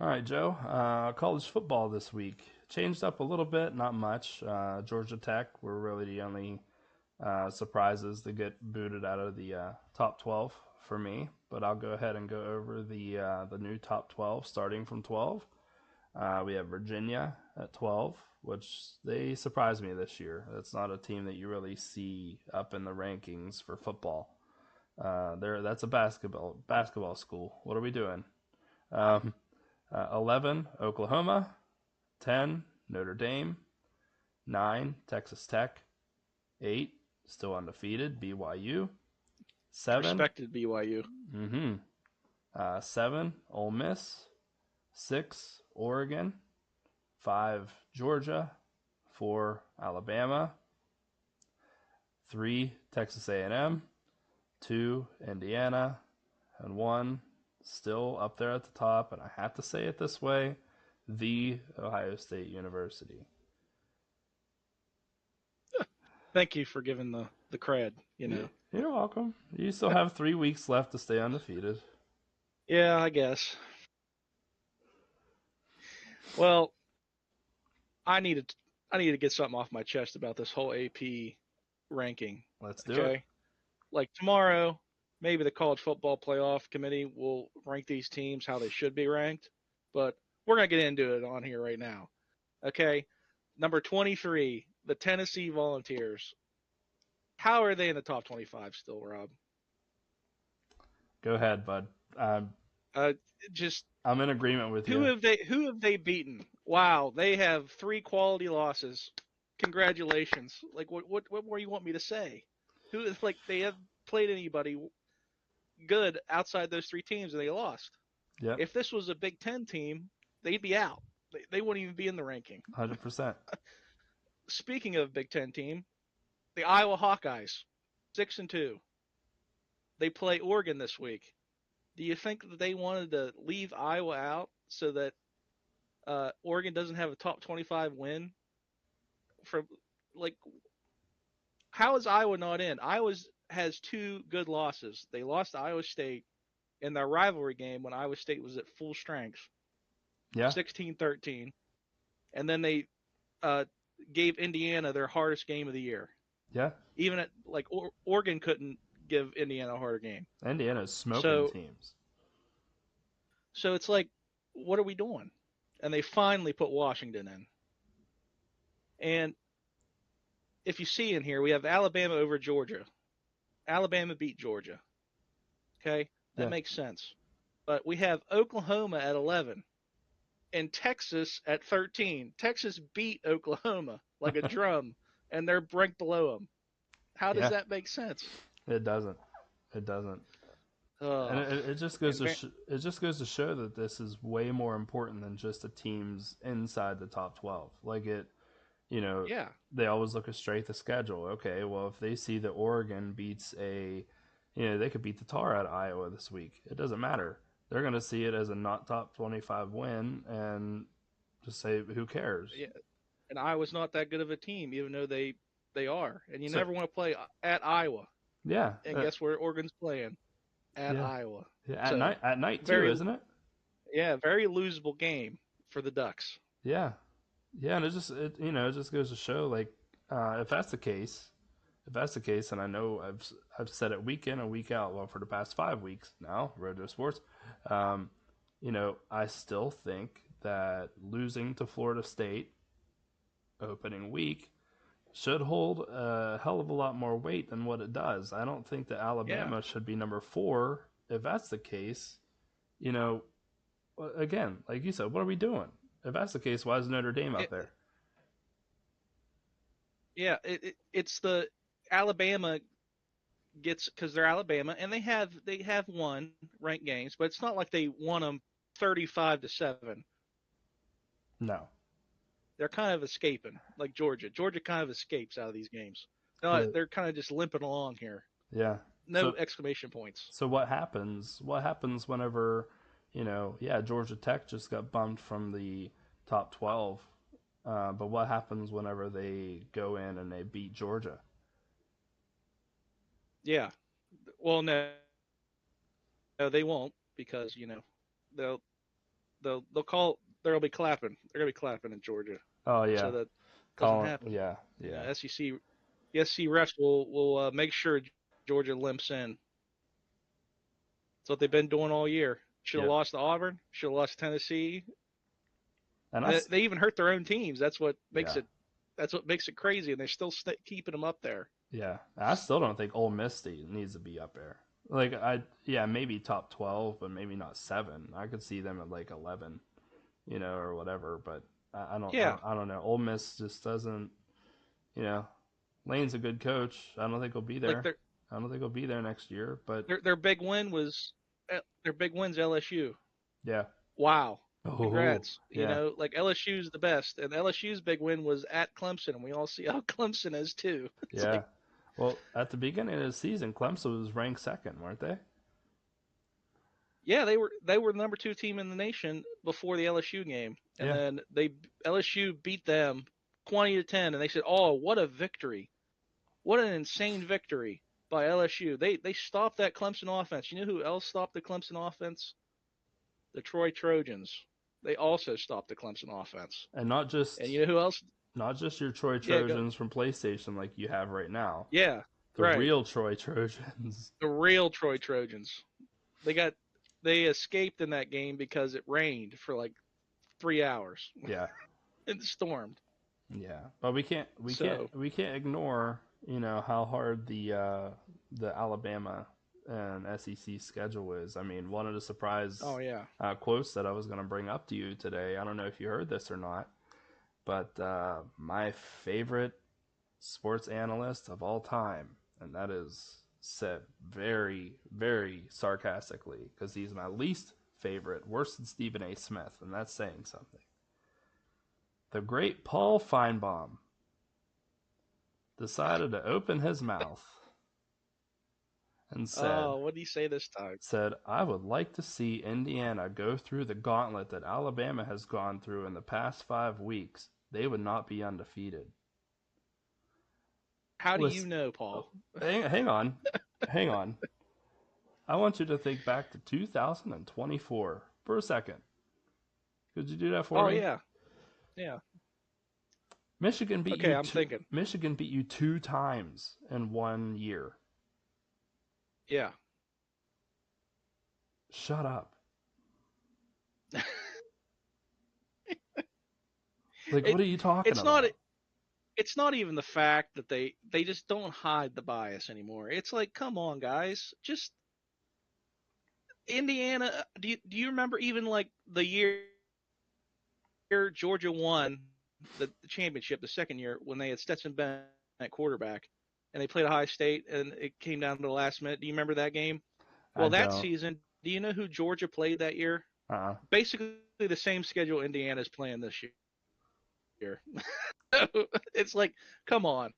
All right, Joe. College football this week changed up a little bit, not much. Georgia Tech were really the only surprises to get booted out of the top 12 for me. But I'll go ahead and go over the new top 12 starting from 12. We have Virginia at 12, which they surprised me this year. That's not a team that you really see up in the rankings for football. That's a basketball school. What are we doing? Um, 11, Oklahoma. 10, Notre Dame. 9, Texas Tech. 8, still undefeated, BYU. 7, Respected BYU. 7, Ole Miss. 6, Oregon. 5, Georgia. 4, Alabama. 3, Texas A&M. 2, Indiana. And 1, still up there at the top, and I have to say it this way, the Ohio State University. Thank you for giving the cred. You're welcome. You still have 3 weeks left to stay undefeated. Yeah, I guess. Well, I needed I need to get something off my chest about this whole AP ranking. Let's do it. Okay, like tomorrow, maybe the college football playoff committee will rank these teams how they should be ranked, but we're gonna get into it on here right now. Okay, number 23, the Tennessee Volunteers. How are they in the top 25 still, Rob? Go ahead, bud. I'm, Uh, just I'm in agreement with you. who have they beaten? Wow, they have three quality losses. Congratulations. Like what more you want me to say? Who like they have played anybody good outside those three teams and they lost. Yep, If this was a Big Ten team, they'd be out. They wouldn't even be in the ranking. 100%. Speaking of Big Ten team, the Iowa Hawkeyes, 6-2. They play Oregon this week. Do you think that they wanted to leave Iowa out so that Oregon doesn't have a top 25 win? For like, how is Iowa not in? Iowa has two good losses. They lost to Iowa State in their rivalry game when Iowa State was at full strength, Yeah, 16-13, and then they uh, gave Indiana their hardest game of the year. yeah. Even at like Oregon couldn't give Indiana a harder game. Indiana's smoking So teams. so it's like, what are we doing? And they finally put Washington in. And if you see in here, we have Alabama over Georgia. Alabama beat Georgia. Okay, that Yeah. makes sense. But we have Oklahoma at 11 and Texas at 13. Texas beat Oklahoma like a drum, and they're ranked below them. How does Yeah, that make sense? it doesn't. It doesn't. And Oh, it just goes and to it just goes to show that this is way more important than just the teams inside the top 12. Like it, you know, yeah, they always look at straight the schedule. Okay, well, if they see that Oregon beats they could beat the tar out of Iowa this week. It doesn't matter. They're going to see it as a not top 25 win and just say, who cares? yeah. And Iowa's not that good of a team, even though they are. And you So, never want to play at Iowa. yeah, And guess where Oregon's playing? At yeah, Iowa. yeah. So At night too, very isn't it? yeah, very losable game for the Ducks. Yeah, yeah, and it just goes to show like if that's the case, and I know I've said it week in and week out, well, for the past 5 weeks now, Ro-JoSports, um, I still think that losing to Florida State opening week should hold a hell of a lot more weight than what it does. I don't think that Yeah. Alabama should be number 4. If that's the case, you know, again, like you said, what are we doing? If that's the case, why is Notre Dame up It, there? yeah, it's the Alabama gets because they're Alabama and they have won ranked games, but it's not like they won them 35-7. No. They're kind of escaping, like Georgia. Georgia kind of escapes out of these games. No, Yeah. they're kind of just limping along here. Yeah. No So exclamation points. so what happens? What happens whenever, yeah, Georgia Tech just got bumped from the top 12. But what happens whenever they go in and they beat Georgia? Yeah. Well, no, they won't because they'll they'll call there'll be clapping. They're gonna be clapping in Georgia, Oh so yeah, that doesn't Colin. happen. Yeah, You know, yeah, the SEC refs will make sure Georgia limps in. That's what they've been doing all year. Should have yep. lost to Auburn. Should have lost to Tennessee. And And they even hurt their own teams. yeah, That's what makes it crazy, and they're still keeping them up there. yeah. I still don't think Ole Miss State needs to be up there. Like yeah, maybe top 12, but maybe not 7. I could see them at like 11, or whatever. But Yeah, I don't know. Ole Miss just doesn't, you know. Lane's a good coach. I don't think he'll be like there. I don't think he'll be there next year. But their big win was their big win's LSU. yeah. Wow, Oh congrats. You yeah, know, like LSU's the best, and LSU's big win was at Clemson, and we all see how Clemson is too. It's yeah. like, Well, at the beginning of the season, Clemson was ranked second, weren't they? yeah, they were the number 2 team in the nation before the LSU game, and Yeah. then LSU beat them 20-10, and they said, "Oh, what a victory! What an insane victory by LSU." They stopped that Clemson offense. You know who else stopped the Clemson offense? The Troy Trojans. They also stopped the Clemson offense. And not And just you know who else? not just your Troy Yeah, go. Trojans from PlayStation like you have right now. Yeah, The right. real Troy Trojans. The real Troy Trojans. They got they escaped in that game because it rained for like 3 hours. Yeah. It stormed. Yeah. But So, we can't ignore, how hard the Alabama and SEC schedule is. I mean, one of the surprise oh yeah. quotes that I was going to bring up to you today. I don't know if you heard this or not, but my favorite sports analyst of all time, and that is said very, very sarcastically because he's my least favorite, worse than Stephen A. Smith, and that's saying something. The great Paul Feinbaum decided to open his mouth and Oh, what did he say this time? said, I would like to see Indiana go through the gauntlet that Alabama has gone through in the past 5 weeks. They would not be undefeated. How do you Listen, know, Paul? hang on. Hang on. I want you to think back to 2024 for a second. Could you do that for Oh me? yeah. Yeah. Michigan beat Okay, you I'm thinking. Michigan beat you 2 times in 1 year. Yeah. Shut up. Like, It what are you talking it's not about? it's not even the fact that they just don't hide the bias anymore. It's like, come on, guys, just Indiana. Do you remember even like the year Georgia won the championship, the second year when they had Stetson Bennett at quarterback, and they played Ohio State, and it came down to the last minute. Do you remember that game? I Well, that don't. season, do you know who Georgia played that year? Uh-uh. Basically the same schedule Indiana's playing this year. It's like, come on,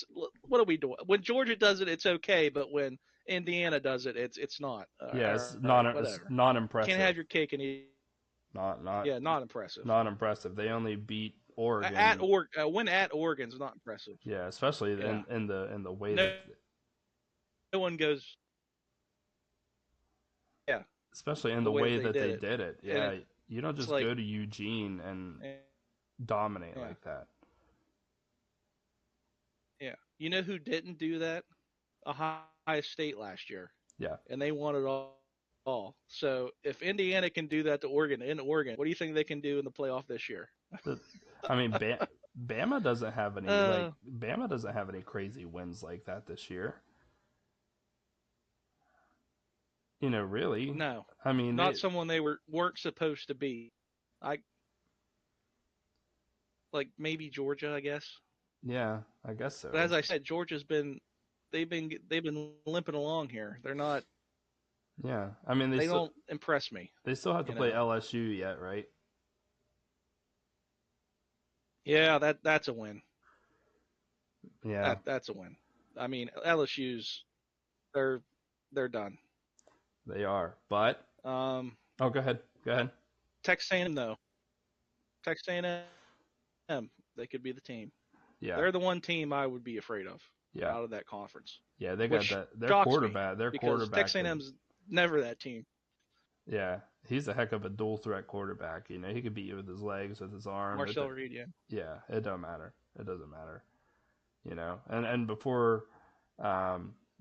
what are we doing? When Georgia does it, it's okay, but when Indiana does it, it's not. Yeah, All right, it's whatever. not Can't impressive. have your cake and eat. Not Yeah, not impressive. not impressive. They only beat At Oregon. or win at Oregon's not impressive. Yeah, especially Yeah, in the way no, that no one goes. Yeah, especially in the the way that way they that did they it, did it. and Yeah, you don't it's just like, go to Eugene and dominate yeah, like that. yeah. You know who didn't do that? Ohio State last year, Yeah. and they won it all. So if Indiana can do that to Oregon in Oregon, what do you think they can do in the playoff this year? The, I mean, Bama doesn't have any Uh, Bama doesn't have any crazy wins like that this year. Really. no, I mean, not someone they weren't supposed to be. I like maybe Georgia, I guess. yeah, I guess But so. as I said, Georgia's been they've been limping along here. They're not Yeah, I mean they don't impress me. they still have to You play know. LSU yet, right? Yeah, that's a win. Yeah, That's a win. I mean, LSU's they're they're done. they are. But Um, oh, go ahead, go ahead. Texas A&M though. Texas A&M, they could be the team. Yeah, They're the one team I would be afraid of yeah, out of that conference, yeah. They got which that. Their shocks me quarterback. Their because quarterback Texas could. A&M's never that team. Yeah, he's a heck of a dual threat quarterback. You know, he could beat you with his legs, with his arm. Marcel Reed, yeah. Yeah, it don't matter. It doesn't matter. You know, and before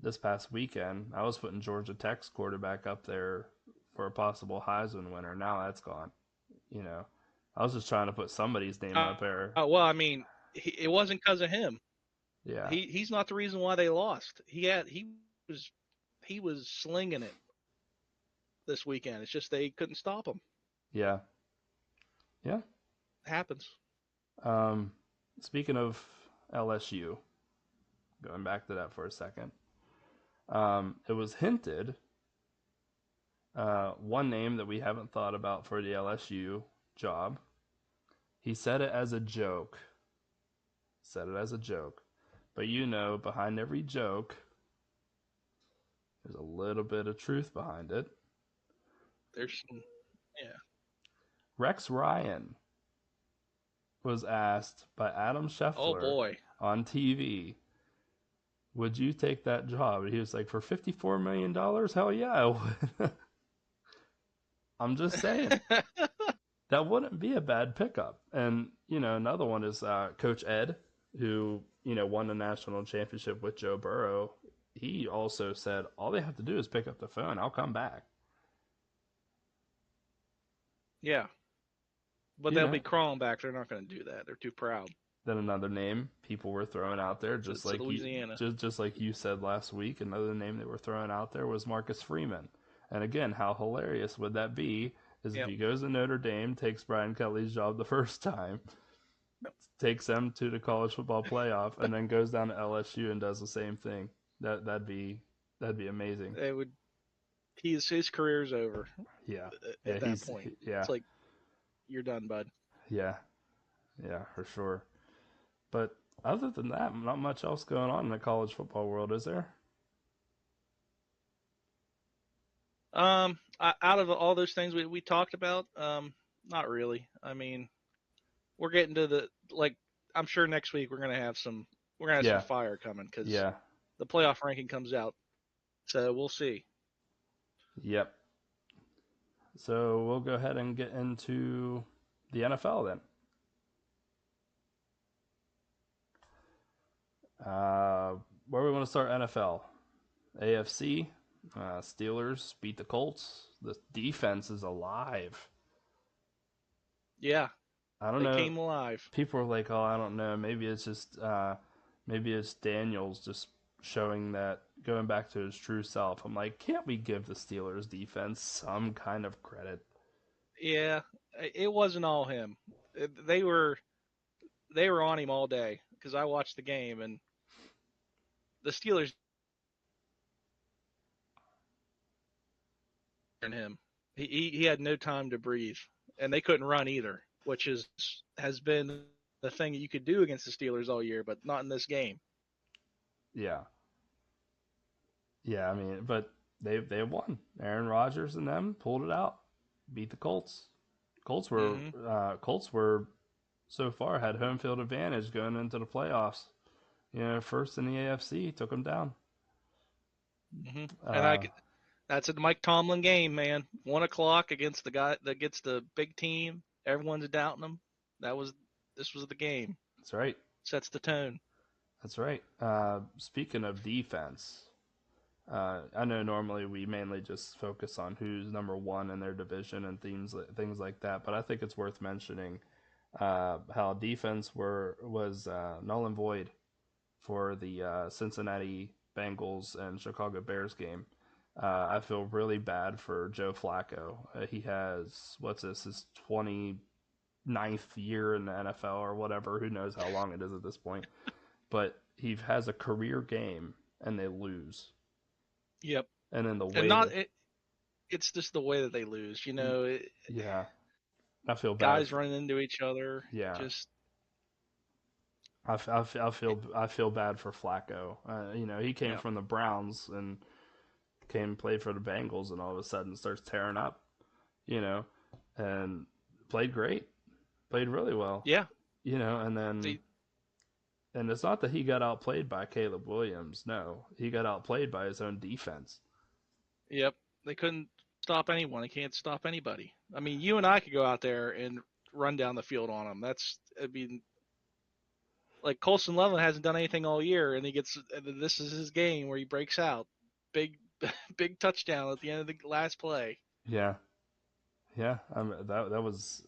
this past weekend, I was putting Georgia Tech's quarterback up there for a possible Heisman winner. Now that's gone. You know, I was just trying to put somebody's name up there. Well, I mean, it wasn't because of him. Yeah, He's not the reason why they lost. Was he was slinging it this weekend. It's just they couldn't stop him. yeah, yeah. It happens. Um, Speaking of LSU, going back to that for a second, it was hinted one name that we haven't thought about for the LSU job. He said it as a joke. Said it as a joke. But you know, behind every joke, there's a little bit of truth behind it. There's some, yeah. Rex Ryan was asked by Adam Oh Scheffler boy. on TV, would you take that job? And he was like, for $54 million? Hell yeah, I would. I'm just saying. That wouldn't be a bad pickup. And, you know, another one is Coach Ed, who, you know, won the national championship with Joe Burrow. He also said, all they have to do is pick up the phone. I'll come back. Yeah, but You they'll know, be crawling back. They're not going to do that. They're too proud. then another name people were throwing out there, just It's like you, Louisiana. just like you said last week. Another name they were throwing out there was Marcus Freeman. And again, how hilarious would that be? Is if Yep. he goes to Notre Dame, takes Brian Kelly's job the first time, takes them to the college football playoff, and then goes down to LSU and does the same thing. That'd be amazing. It would. His career's over Yeah, yeah, at that point. yeah, It's like you're done, bud. yeah, yeah, for sure. But other than that, not much else going on in the college football world, is there? Out of all those things we talked about, not really. I mean, we're getting to the like. I'm sure next week we're gonna have some Yeah, fire coming because yeah, the playoff ranking comes out. So we'll see. yep. So we'll go ahead and get into the NFL then. Uh, where we want to start NFL? AFC, Steelers beat the Colts. The defense is alive. Yeah, I don't they know. came alive. People are like, oh, I don't know. Maybe it's just, maybe it's Daniels just showing that going back to his true self. I'm like, can't we give the Steelers defense some kind of credit? Yeah, it wasn't all him. They were on him all day because I watched the game and the Steelers and him. He had no time to breathe, and they couldn't run either, which has been the thing that you could do against the Steelers all year, but not in this game. Yeah, yeah. I mean, but they won. Aaron Rodgers and them pulled it out, beat the Colts. Mm-hmm. Colts were so far had home field advantage going into the playoffs. You know, first in the AFC, took them down. Mm-hmm. And Uh, that's a Mike Tomlin game, man. 1 o'clock against the guy that gets the big team. Everyone's doubting him. That was this was the game. that's right. Sets the tone. That's right. Speaking of defense, I know normally we mainly just focus on who's number one in their division and things like that, but I think it's worth mentioning how defense was null and void for the Cincinnati Bengals and Chicago Bears game. I feel really bad for Joe Flacco. He has what's this his 29th year in the NFL or whatever. Who knows how long it is at this point? But he has a career game and they lose. Yep. And then the And way not that, it. It's just the way that they lose. yeah, I feel bad. Guys running into each other. Yeah, Just I feel bad for Flacco. You know, he came yeah, from the Browns and came played for the Bengals, and all of a sudden starts tearing up. You know, and played great, played really well. yeah. You know, and then They, and it's not that he got outplayed by Caleb Williams. No, he got outplayed by his own defense. yep. They couldn't. stop anyone. He can't stop anybody. I mean, you and I could go out there and run down the field on him. I mean, like Colson Loveland hasn't done anything all year, and this is his game where he breaks out, big, big touchdown at the end of the last play. Yeah, yeah. That was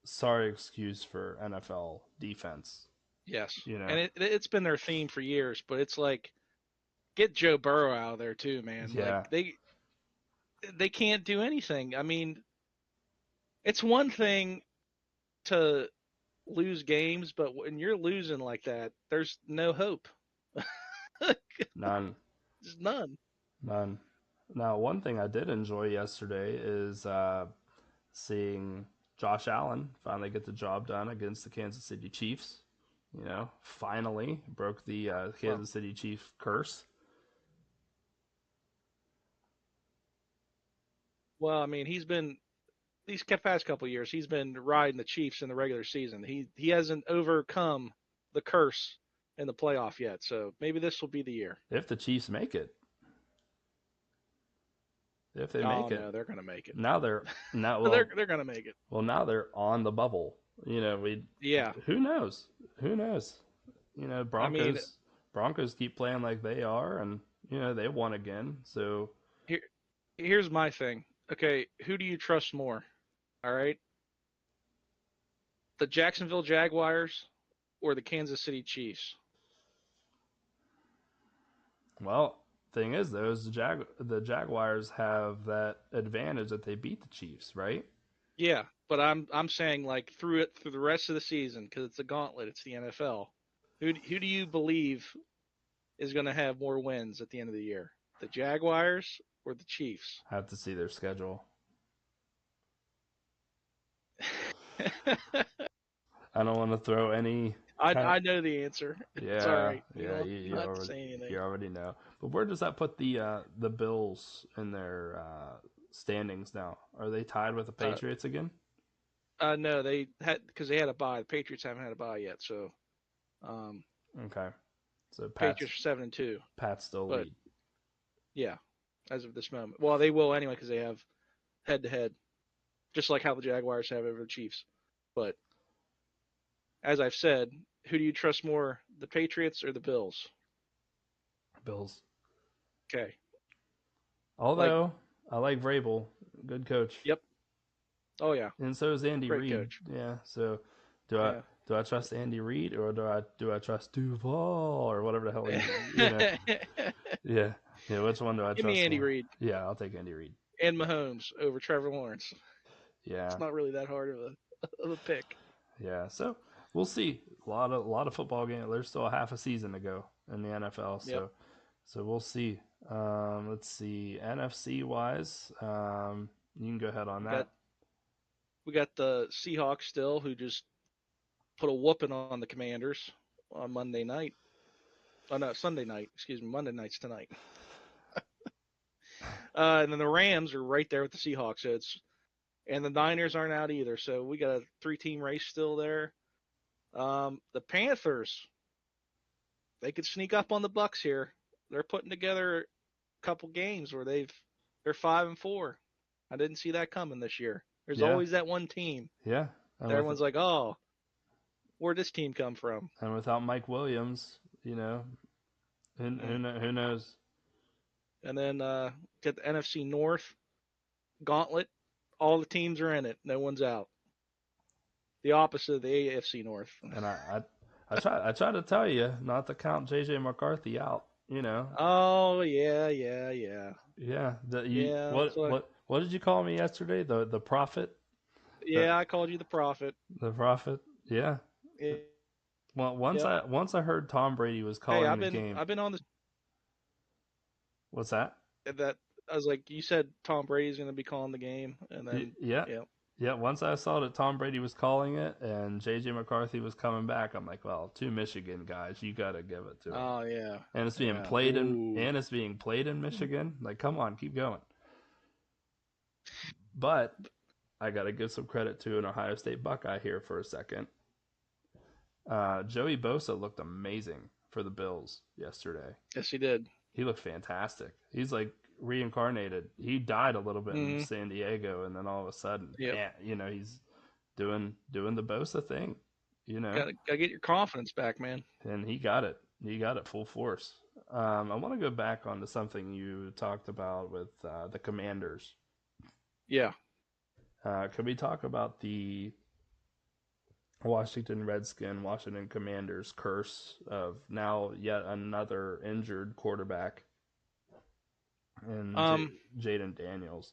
sorry excuse for NFL defense. Yes, You know. and it's been their theme for years, but it's like get Joe Burrow out of there too, man. Like Yeah. they can't do anything. I mean, it's one thing to lose games, but when you're losing like that, there's no hope. None. There's none. None. Now, one thing I did enjoy yesterday is seeing Josh Allen finally get the job done against the Kansas City Chiefs. You know, finally broke the Well, Kansas City Chiefs curse. well, I mean, these past couple years, he's been riding the Chiefs in the regular season. He hasn't overcome the curse in the playoff yet. So maybe this will be the year. If the Chiefs make it, if they Oh make it, no, they're gonna make it. now they're now They're gonna make it. now they're on the bubble. You know, we Yeah, who knows? Who knows? You know, I mean, Broncos keep playing like they are, and you know they won again. So here here's my thing. Okay, who do you trust more? All right, the Jacksonville Jaguars or the Kansas City Chiefs? well, thing is though, is the Jaguars have that advantage that they beat the Chiefs, right? Yeah, but I'm saying like through the rest of the season because it's a gauntlet. It's the NFL. Who do you believe is going to have more wins at the end of the year? The Jaguars or the Chiefs? Have to see their schedule. I don't want to throw any kind of I know the answer. It's all yeah, right. yeah. You don't have to say You anything. already know. But where does that put the Bills in their standings now? Are they tied with the Uh, Patriots again? no, they had because they had a bye. The Patriots haven't had a bye yet, so um, Okay, so Patriots are 7-2. Pat's still But lead. yeah, as of this moment, well, they will anyway because they have head to head, just like how the Jaguars have over the Chiefs. But as I've said, who do you trust more, the Patriots or the Bills? Bills. Okay, like Although I like Vrabel, good coach, yep, oh yeah, and so is Andy great Reid. coach. Yeah. So do I Yeah. do I trust Andy Reid or do I trust Duval or whatever the hell you know? Yeah. Yeah. Which one do I Give me trust Andy more? Reid Yeah, I'll take Andy Reid. and Mahomes over Trevor Lawrence. It's Yeah. not really that hard of a pick. Yeah. So we'll see. A lot of football games. There's still a half a season to go in the NFL. Yep. So we'll see. Let's see. NFC wise, you can go ahead on We got that. we got the Seahawks still who just put a whooping on the Commanders on Monday night. Oh no, Sunday night. Excuse me. Monday night's tonight. And then the Rams are right there with the Seahawks. So it's and the Niners aren't out either. So we got a three-team race still there. The Panthers, they could sneak up on the Bucks here. They're putting together a couple games where they're 5-4. I didn't see that coming this year. There's Yeah. always that one team. Yeah. And with Everyone's like, oh, where'd this team come from? and without Mike Williams, you know, Mm. who knows? And then get the NFC North gauntlet. All the teams are in it. No one's out. The opposite of the AFC North. And I try to tell you not to count JJ McCarthy out. You know. Oh yeah, yeah, yeah, Yeah. yeah. That's what. What did you call me yesterday? The prophet. The Yeah, I called you the prophet. the prophet. Yeah. Yeah, Well, yep. once I heard Tom Brady was Hey, calling the game. I've been on this What's that? that I was like, you said Tom Brady's going to be calling the game, and then Yeah. yeah, Yeah, once I saw that Tom Brady was calling it and JJ McCarthy was coming back, I'm like, well, two Michigan guys, you got to give it to them. oh yeah, And yeah. Ooh, it's being played in Michigan. Like, come on, keep going. But I got to give some credit to an Ohio State Buckeye here for a second. Joey Bosa looked amazing for the Bills yesterday. yes he did. He looked fantastic. He's like reincarnated. He died a little bit in Mm-hmm. San Diego, and then all of a sudden, Yep. bam, he's doing the Bosa thing, you know, Gotta get your confidence back, man. and he got it. He got it full force. I want to go back onto something you talked about with the Commanders. Yeah. Can we talk about the Washington Commanders curse of now yet another injured quarterback in Um. Jaden Daniels?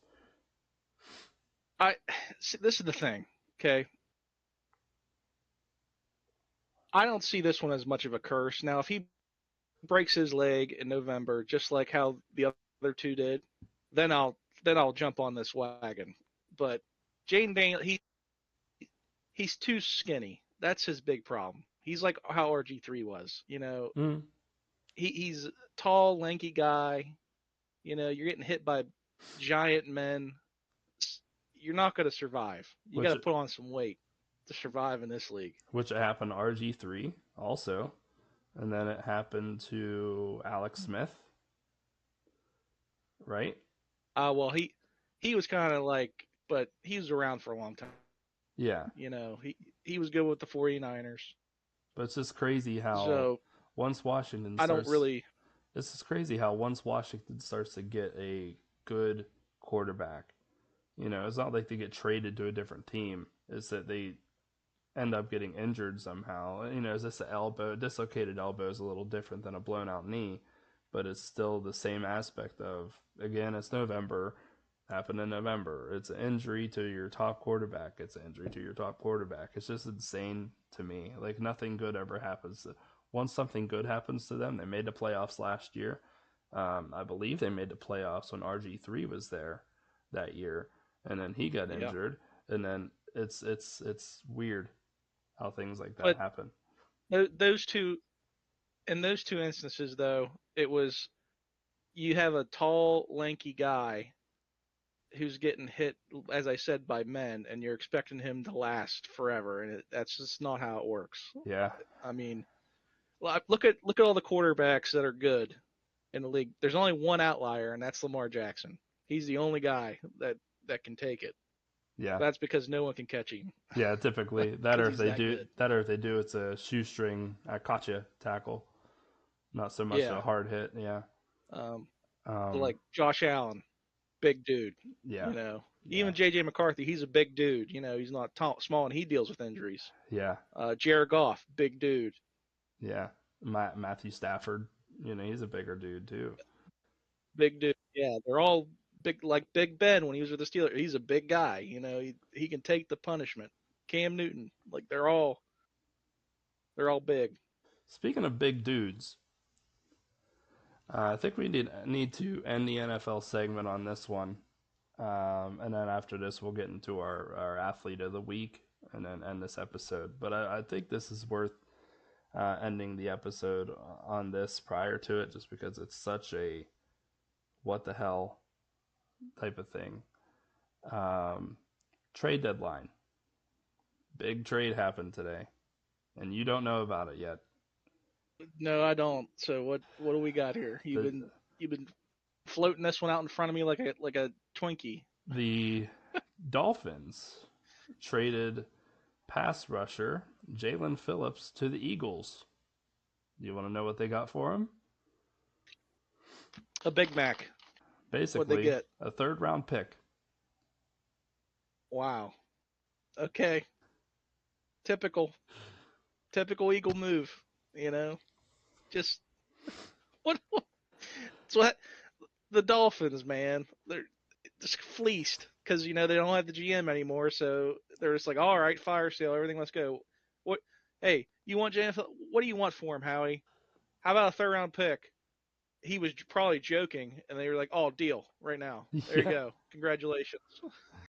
I see, this is the thing. Okay. I don't see this one as much of a curse. Now, if he breaks his leg in November, just like how the other two did, then I'll jump on this wagon. But Jaden Daniel, he's too skinny. That's his big problem. He's like how RG3 was. Mm. He's a tall, lanky guy. You're getting hit by giant men. You're not going to survive. You got Which to put on some weight to survive in this league. happened to RG3 also, and then it happened to Alex Smith, right? Well, he was kind of like, but he was around for a long time. Yeah, He was good with the 49ers. but it's just crazy how So once Washington I don't starts, really. this is crazy how once Washington starts to get a good quarterback, it's not like they get traded to a different team. It's that they end up getting injured somehow. Is this an elbow? Dislocated elbow is a little different than a blown out knee, but it's still the same aspect of, again, it's November, happened in November. It's an injury to your top quarterback. It's an injury to your top quarterback. It's just insane to me. Like nothing good ever happens. Once something good happens to them, they made the playoffs last year. I believe they made the playoffs when RG3 was there that year, and then he got Yeah. injured, and then it's weird how things like that But happen. those two, in those two instances, though, it was you have a tall, lanky guy who's getting hit, as I said, by men, and you're expecting him to last forever, and that's just not how it works. Yeah, I mean, look at all the quarterbacks that are good in the league. There's only one outlier, and that's Lamar Jackson. He's the only guy that can take it. yeah, That's because no one can catch him yeah. Typically, that because or if he's they that do good. that or if they do, it's a shoestring gotcha tackle, not so much a Yeah. hard hit. Yeah, Um, um, like Josh Allen, big dude. yeah, yeah, Even JJ McCarthy, he's a big dude. He's not tall, small, and he deals with injuries. yeah, Jared Goff, big dude. yeah. Matthew Stafford, he's a bigger dude too. Big dude. Yeah, they're all big, like Big Ben when he was with the Steelers. He's a big guy. He can take the punishment. Cam Newton, like they're all big. Speaking of big dudes, I think we need to end the NFL segment on this one. And then after this, we'll get into our athlete of the week and then end this episode. But I think this is worth ending the episode on this prior to it, just because it's such a what the hell type of thing. Um, Trade deadline. Big trade happened today, and you don't know about it yet. No, I don't. So what do we got here? You've The been you've been floating this one out in front of me like a Twinkie. the Dolphins traded pass rusher Jalen Phillips to the Eagles. Do you want to know what they got for him? A Big Mac. What'd they Basically, get? a third round pick. Wow. Okay. Typical typical Eagle move. You know, just what? It's what the Dolphins, man. They're just fleeced because they don't have the GM anymore. So they're just like, all right, fire sale, everything, let's go. What? Hey, you want JFL? What do you want for him, Howie? How about a third round pick? He was probably joking, and they were like, "Oh, deal right now. There you Yeah, go. Congratulations."